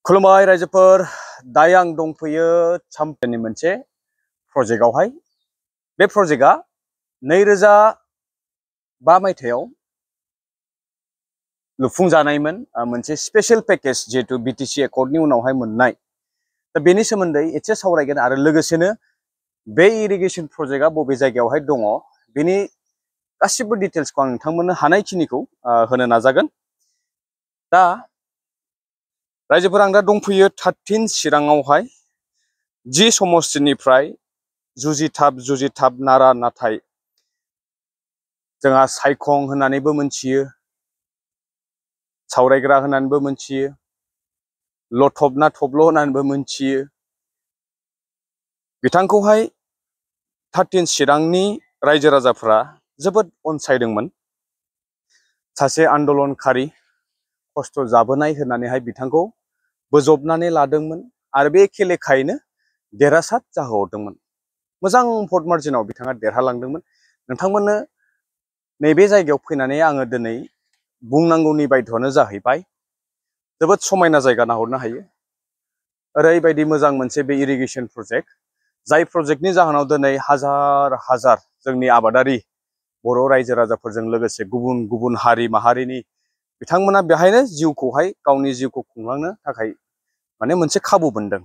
खुलुमबाय रायजोफोर दायो आं दंफैयो चाम्पियननि मोनसे प्रजेक्टआवहाय बे प्रजेक्टआ 2005 मायथाइयाव लुफुंजानायमोन मोनसे स्पेशल पेकेज जेतु बीटीसी एकर्डनि उनावहाय मोननाय दा बेनि सोमोन्दै एसे सावरायगोन आरो लोगोसेनो बे इरिगेशन प्रजेक्टआ बबे जायगायावहाय दङ बेनि गासिबो डिटेल्सखौ आं नोंथांमोननो हानायखिनिखौ होनो नाजागोन। दा रायजोफोर आं दा दंफैयो 13 चिराङावहाय जि समस्तिनिफ्राय जुजिथाब नारा नाथाय जोंहा सायखं होननानैबो मोनथियो, सावरायग्रा होननानैबो मोनथियो, लथब ना थब्ल होननानैबो मोनथियो। बिथांखौहाय 13 चिरांनि रायजो राजाफ्रा जोबोद अनसायदोंमोन। सासे आन्दोलनखारि खस्थ' जाबोनाय होननानैहाय बिथांखौ बोजबनानै लादोंमोन आरो बे एखे लेखायैनो देरहासार जाहोहरदोंमोन। मोजां भट मार्जिनाव बिथाङा देरहालांदोंमोन। नोंथांमोननो नैबे जायगायाव फैनानै आङो दिनै बुंनांगौनि बायध'आनो जाहैबाय जोबोद समायना जायगा नाहरनो हायो। ओरैबायदि मोजां मोनसे बे इरिगेशन प्रजेक्ट जाय प्रजेक्टनि जाहोनाव दिनै हाजार हाजार जोंनि आबादारि बर' रायजो राजाफोरजों लोगोसे गुबुन गुबुन हारि माहारिनि बिथांमोना बेहायनो जिउखौहाय गावनि जिउखौ खुंलांनो थाखाय माने मोनसे खाबु मोनदों।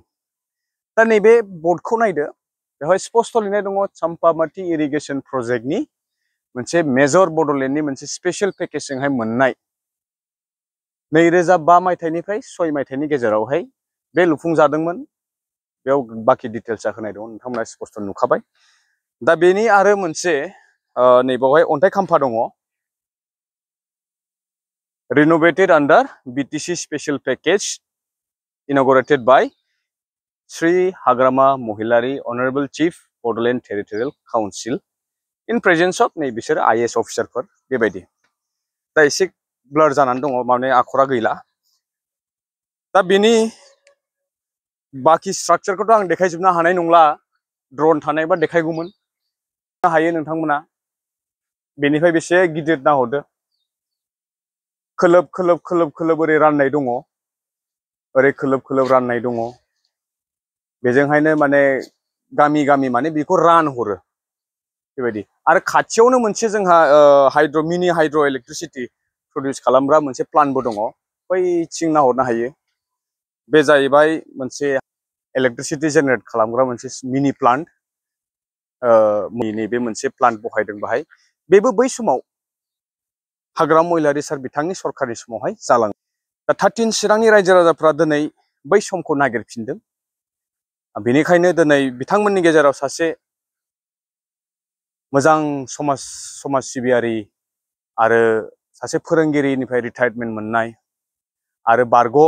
दा नैबे बर्डखौ नायदो, बेवहाय स्पष्ट लिरनाय दङ चाम्पामाटी इरिगेशन प्रजेक्टनि मोनसे मेजर बड'लेण्डनि मोनसे स्पेशल पेकेजजोंहाय मोननाय 2005 मायथाइनिफ्राय 6 मायथाइनि गेजेरावहाय बे लुफुंजादोंमोन। बेयाव बाखि डिटेल्सआ होनाय दङ, नोंथांमोना स्पष्ट नुखाबाय। दा बेनि आरो मोनसे नैबावहाय अन्थाइ खाम्फा दङ, renovated under BTC special package inaugurated by Sri Hagrama Mohilari Honorable Chief Bodoland Territorial Council in presence of नै बिसोर IAS अफिसारफोर बेबायदि। दा एसे ब्लार जानानै दङ, माने आखरा गैला। दा बेनि बाखि स्ट्राक्चारखौथ' आं देखायजोबनो हानाय नंला, ड्रन थानायबा देखायगौमोन। हायो नोंथांमोना बेनिफ्राय बेसे गिदिर नाहरदो, खोलोब खोलोब खोलोब खोलोब ओरै राननाय दङ, ओरै खोलोब खोलोब राननाय दङ। बेजोंहायनो माने गामि गामि माने बेखौ रानहरो बेबायदि। आरो खाथियावनो मोनसे जोंहा मिनि हाइड्र' इलेक्ट्रिसिटि प्रडिउस खालामग्रा मोनसे प्लान्टबो दङ, बैथिं नाहरनो हायो। बे जाहैबाय मोनसे इलेक्ट्रिसिटि जेनेरेट खालामग्रा मोनसे मिनि प्लान्ट। नैबे मोनसे प्लान्ट बहायदों बाहाय, बेबो बै समाव हाग्रामा महिलारि सार बिथांनि सरकारनि समावहाय जालाङो। दा 13 चिरांनि रायजो राजाफ्रा दिनै बै समखौ नागिरफिनदों। बेनिखायनो दिनै बिथांमोननि गेजेराव सासे मोजां समाज सिबियारि आरो सासे फोरोंगिरिनिफ्राय रिटायारमेन्ट मोननाय आरो बारग'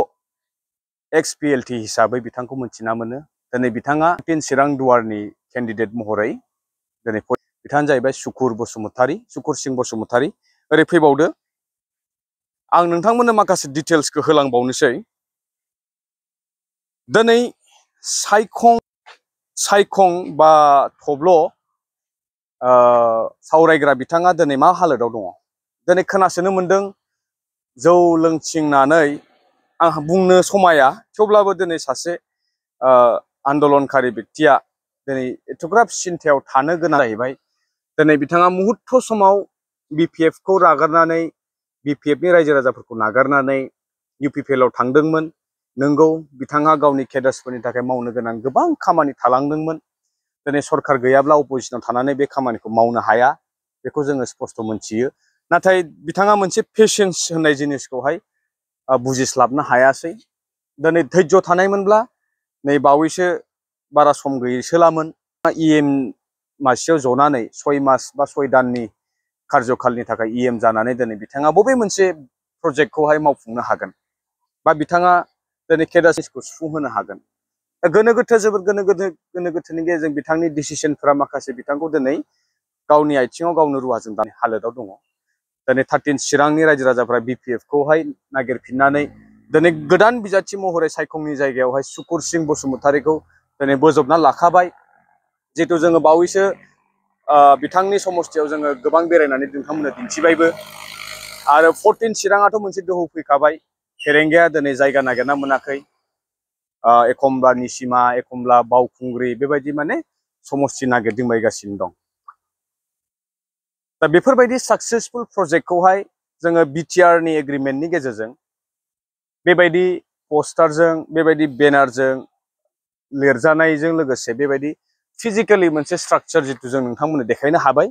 XPLT हिसाबै बिथांखौ मोनथिना मोनो। दिनै बिथाङा 13 चिरां दुवारनि केन्डिडेट महरै दिनै बिथाङानो जाहैबाय सुकुर सिं बसुमतारी। ओरै फैबावदो, आं नोंथांमोननो माखासे डिटेल्सखौ होलांबावनोसै। दिनै सायखं बा थब्ल सावरायग्रा बिथाङा दिनै मा हालोदाव दङ? दिनै खोनासोनो मोनदों जौ लोंथिंनानै, आं बुंनो समाया, थेवब्लाबो दिनै सासे आन्दोलनखारि बेक्तिया दिनै एथ'ग्राब सिन्थायाव थानो गोनां जाहैबाय। दिनै बिथाङा मुहुर्त समाव BPF खौ नागारनानै, BPF नि रायजो राजाफोरखौ नागारनानै UPPL आव थांदोंमोन। नंगौ, बिथाङा गावनि केडार्सफोरनि थाखाय मावनो गोनां गोबां खामानि थालांदोंमोन। दिनै सरकार गैयाब्ला अपोजिसनाव थानानै बे खामानिखौ मावनो हाया, बेखौ जोङो स्पष्ट मोनथियो। नाथाय बिथाङा मोनसे पेशेन्स होननाय जिनिसखौहाय बुजिस्लाबनो हायासै। दिनै धैर्य थानायमोनब्ला नै बावैसो बारा सम गैसोलामोन EM मासियाव जनानै 6 मास बा 6 दाननि कार्यकालनि थाखाय EM जानानै दिनै बिथाङा बबे मोनसे प्रजेक्टखौहाय मावफुंनो हागोन, बा बिथाङा दिनै केडारखौ सुफुंहोनो हागोन। गोनो गोथो, जोबोद गोनो गोथोनि गेजेरजों बिथांनि डिसिसनफोरा माखासे बिथांखौ दिनै गावनि आथिङाव गावनो रुवाजों दानाय हालोदाव दङ। दिनै 13 चिरांनि रायजो राजाफ्रा BPF खौहाय नागिरफिननानै दिनै गोदान बिजाथि महरै सायखंनि जायगायावहाय सुकुर सिं बसुमतारीखौ दिनै बोजबना लाखाबाय। जिहेतु जोङो बावैसो बिथांनि समस्थियाव जोङो गोबां बेरायनानै नोंथांमोननो दिन्थिबायबो। आरो 14 चिराङाथ' मोनसे दोहौ फैखाबाय। फेरेंगाया दिनै जायगा नागिरना मोनाखै। एखमब्ला निसिमा एखमब्ला बावखुंग्रि बेबायदि माने समस्ति नागिरदिंबायगासिनो दं। दा बेफोरबायदि साक्सेसफुल प्रजेक्टखौहाय जोङो बिटिआर नि एग्रिमेन्टनि गेजेरजों बेबायदि पस्टारजों बेबायदि बेनारजों लिरजानायजों लोगोसे बेबायदि फिजिकेलि मोनसे स्ट्राक्चार जितु जों नोंथांमोननो देखायनो हाबाय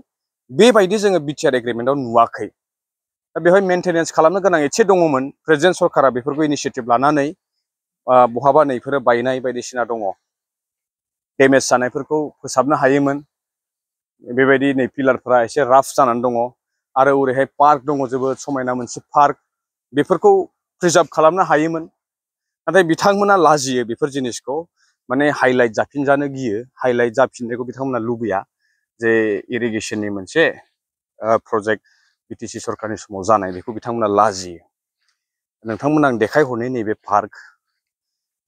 बेबायदि जोङो बिटिआर एग्रिमेन्टआव नुवाखै। दा बेवहाय मेनटेनेन्स खालामनो गोनां एसे दङमोन। प्रेजेन्ट सरकारा बेफोरखौ इनिशिएटिभ लानानै बहाबा नैफोरो बायनाय बायदिसिना दङ डेमेज जानायफोरखौ फोसाबनो हायोमोन। बेबायदि नै पिलारफोरा एसे राफ जानानै दङ आरो ओरैहाय पार्क दङ जोबोद समायना मोनसे पार्क बेफोरखौ प्रिजार्भ खालामनो हायोमोन। नाथाय बिथांमोना लाजियो बेफोर जिनिसखौ माने हाइलाइट जाफिनजानो गियो। हाइलाइट जाफिननायखौ बिथांमोना लुबैया जे इरिगेसननि मोनसे प्रजेक्ट बिटिसि सरकारनि समाव जानाय बेखौ बिथांमोना लाजियो। नोंथांमोना आं देखायहरनाय नैबे पार्क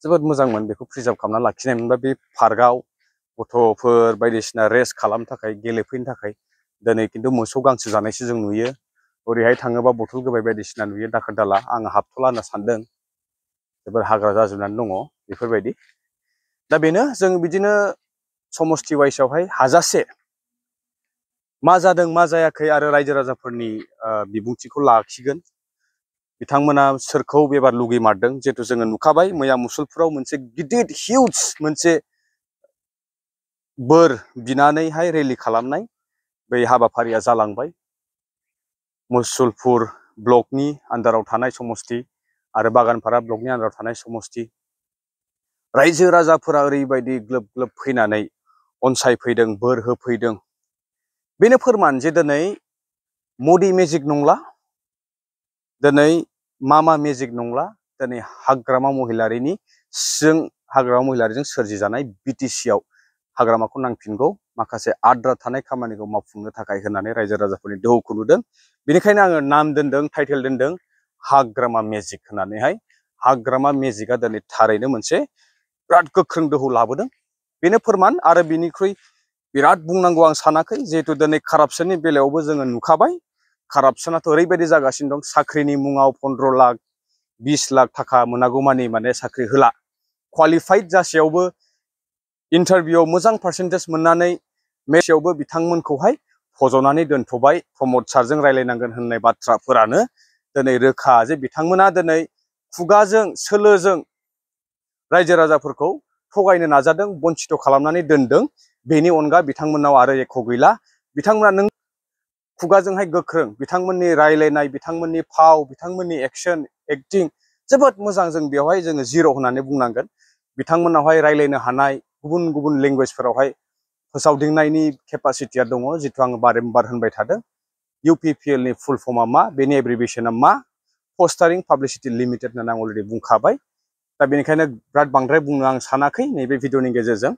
जोबोद मोजांमोन। बेखौ प्रिजार्भ खालामना लाखिनाय मोनबा बे पार्कआव गथ'फोर बायदिसिना रेस्ट खालामनो थाखाय गेलेफैनो थाखाय दिनै खिन्थु मोसौ गांसो जानायसो जों नुयो। ओरैहाय थाङोबा बथल गोबाय बायदिसिना नुयो दाखोर दाला। आङो हाबथ'ला होनना सानदों जोबोर हाग्रा जाजोबनानै दङ बेफोरबायदि। दा बेनो जों बिदिनो समस्ति वाइसआवहाय हाजासे मा जादों मा जायाखै आरो रायजो राजाफोरनि बिबुंथिखौ लाखिगोन। बिथांमोना सोरखौ बेबार लुगैमारदों जिहेतु जोङो नुखाबाय मैया मुसलपुराव मोनसे गिदिर हिउज मोनसे बोर बिनानैहाय रेलि खालामनाय बै हाबाफारिया जालांबाय। मुसलपुर ब्लकनि आन्दाराव थानाय समस्ति आरो बागानपारा ब्लकनि आन्दाराव थानाय समस्ति रायजो राजाफोरा ओरैबायदि ग्लोब ग्लोब फैनानै अनसायफैदों बोर होफैदों। बेनो फोरमान जे दिनै मदि मेजिक नंला, दिनै मा मेजिक नंला, दिनै हाग्रामा महिलारिजों सोरजिजानाय बिटिसिआव हाग्रामाखौ नांफिनगौ माखासे आद्रा थानाय खामानिखौ मावफुंनो थाखाय होननानै रायजो राजाफोरनि दोहौखौ नुदों। बेनिखायनो आङो नाम दोनदों, टाइटेल दोनदों हाग्रामा मेजिक होननानैहाय। हाग्रामा मेजिकआ दिनै थारैनो मोनसे बिराद गोख्रों दोहौ लाबोदों। बेनो फोरमान आरो बिनिख्रुइ बिराद बुंनांगौ आं सानाखै। जिहेतु दिनै कारापसननि बेलायावबो जोङो नुखाबाय। कारापसनाथ' ओरैबायदि जागासिनो दं। साख्रिनि मुङाव 15 लाख 20 लाख थाखा मोनागौमानि माने साख्रि होला। क्वालिफाइड जासेयावबो इन्टारभिउआव मोजां पार्सेन्टेज मोननानै मेसेयावबो बिथांमोनखौहाय फज'नानै दोनथ'बाय। प्रमद सारजों रायलायनांगोन होननाय बाथ्राफोरानो दिनै रोखा जे बिथांमोना दिनै खुगाजों सोलोजों रायजो राजाफोरखौ थगायनो नाजादों, बन्चित खालामनानै दोनदों। बेनि अनगा बिथांमोनाव आरो एख' गैला। बिथांमोना नों खुगाजोंहाय गोख्रों, बिथांमोननि रायलायनाय, बिथांमोननि फाव, बिथांमोननि एक्टिं जोबोद मोजां। जों बेवहाय जोङो जिर' होननानै बुंनांगोन। बिथांमोनावहाय रायलायनो हानाय गुबुन गुबुन लेंगुवेजफोरावहाय फोसावदिंनायनि केपासिटिया दङ जितु आङो बारम्बार होनबाय थादों। UPPL नि फुल फर्मआ मा, बेनि एब्रिभिएसना मा, पस्टारिं पाब्लिसिटि लिमिटेड होननानै आं अलरेडि बुंखाबाय। दा बेनिखायनो बिराद बांद्राय बुंनो आं सानाखै नैबे भिडिअनि गेजेरजों।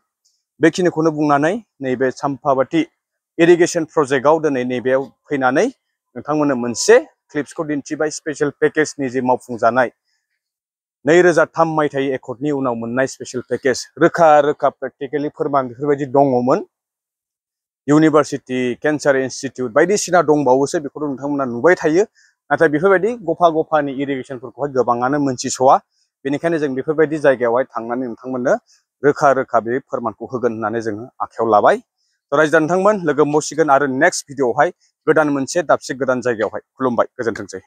बेखिनिखौनो बुंनानै नैबे साम्पाबाति इरिगेसन प्रजेक्टआव दिनै नैबेयाव फैनानै नोंथांमोननो मोनसे क्लिप्सखौ दिन्थिबाय। स्पेशल पेकेजनि जे मावफुंजानाय 2003 मायथाइ एकर्डनि उनाव मोननाय स्पेशल पेकेज रोखा रोखा प्रेक्टिकेलि फोरमान बेफोरबायदि दङमोन। इउनिभार्सिटि, केन्सार इन्स्टिटिउट बायदिसिना दंबावोसो, बेखौथ' नोंथांमोना नुबाय थायो। नाथाय बेफोरबायदि गफा गफानि इरिगेसनफोरखौहाय गोबाङानो मोनथिस'वा। बेनिखायनो जों बेफोरबायदि जायगायावहाय थांनानै नोंथांमोननो रोखा रोखा बे फोरमानखौ होगोन होननानै जोङो आखायाव लाबाय। रायजो नोंथांमोन लोगो मोनसिगोन आरो नेक्स्ट भिडिअआवहाय गोदान मोनसे दाबसे गोदान जायगायावहाय। खुलुमबाय, गोजोनथोंसै।